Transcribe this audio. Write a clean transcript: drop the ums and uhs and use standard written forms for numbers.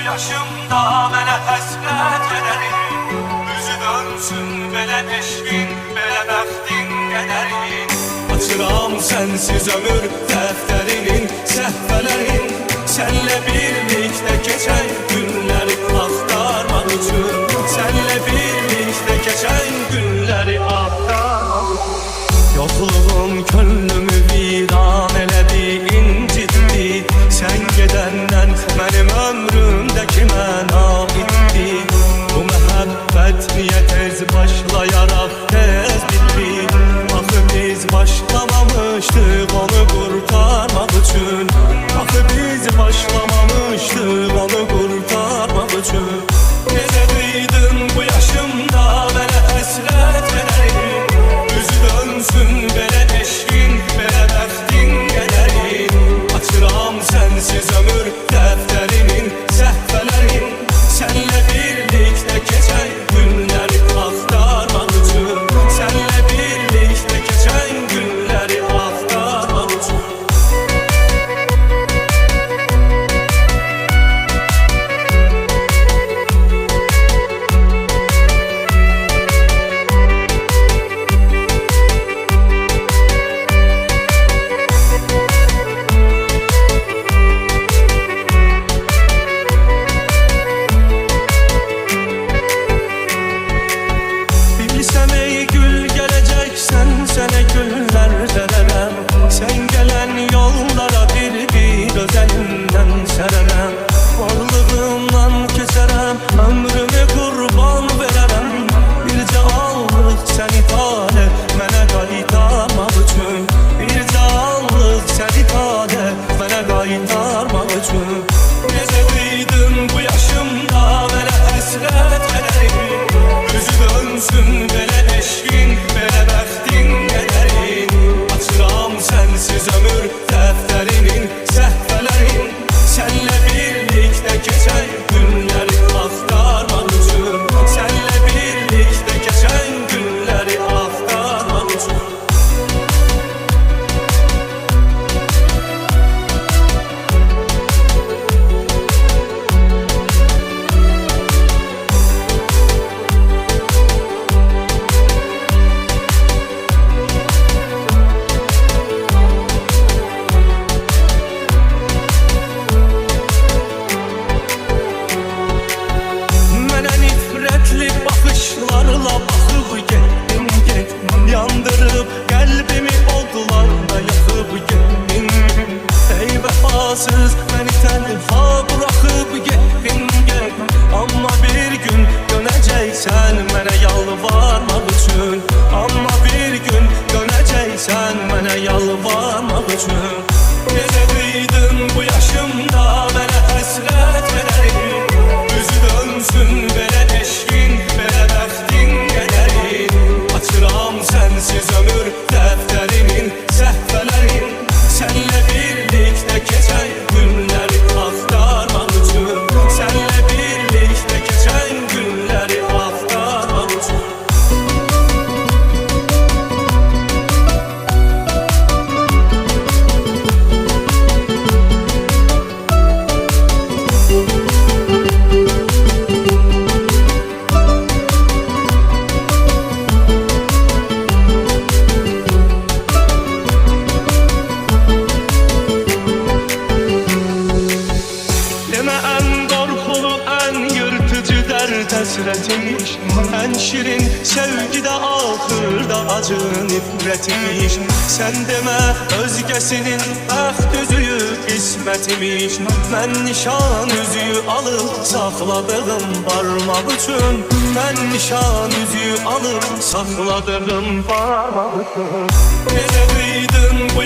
yaşımda mənə həsrət gedərin. Üzü dönsün belə eşqin, belə bəxtin qədərin. Açıram sənsiz ömür dəftərinin səhvələrin. Sənlə birlikdə keçən günləri axtarmaq üçün, sənlə birlikdə keçən günləri axtarmaq üçün. Yoxluğum könlümü viran elədi, incitdi. Sən gedəndən mənim ömrümdəki mənə itdi. Bu məhəbbət niyə tez başlayaraq tez bitdi? Axı biz başlamamışdıq onu qurtarmaq üçün. Axı biz başlamamışdıq onu qurtarmaq üçün. Necə duydun bu yaşımda mənə həsrət gedərin. Üzü dönsün belə eşqin, belə bəxtin qədərin. Açıram sənsiz ömür dəftərinin səhvələrin. Sənlə birlikdə keçən günləri axtarmaq üçün, sənlə birlikdə keçən günləri axtarmaq üçün. Bilsəm ey gül gələcəksən, sənə güllər dərərəm. Sən gələn yollara bir özəlimdən sərərəm. Varlığımdan keçərəm, ömrümü qurban verərəm. Bircə anlıq səni talə mənə qaytarmaq üçün, bircə anlıq səni talə mənə qaytarmaq üçün. Necə duydun bu yaşımda mənə həsrət gedərin. Üzü dönsün belə eşqin, belə bəxtin qədərin. Açıram sənsiz ömür dəftərinin səhvələrin. Sənlə birlikdə keçən günləri axtarmaq üçün, sənlə birlikdə keçən günləri axtarmaq üçün. Mənə nifrətli baxışlarla baxıb getdin, getdin. Yandırıb qəlbimi odlarla yaxıb getdin. Ey vəfasız məni tənha buraxıb getdin, getdin. Amma bir gün dönəcəksən mənə yalvarmaq üçün, amma bir gün dönəcəksən mənə yalvarmaq üçün. Necə duydun bu yaşımda mənə həsrət gedərin. Üzü dönsün belə eşqin, belə bəxtin qədərin. Açıram sənsiz ömür dəftərinin səhvələrin. Sənlə birlikdə keçən günləri axtarmaq üçün, sənlə birlikdə keçən günləri axtarmaq üçün. Demə ən qorxulu, ən yırtıcı dərd həsrətimiş. Ən şirin sevgidə axırda acı nifrətimiş. Sən demə özgəsinin bəxt üzüyü qismətimiş. Mən nişan üzüyü alıb saxladığım barmaq üçün, mən nişan üzüyü alıb saxladığım barmaq üçün. Necə duydun bu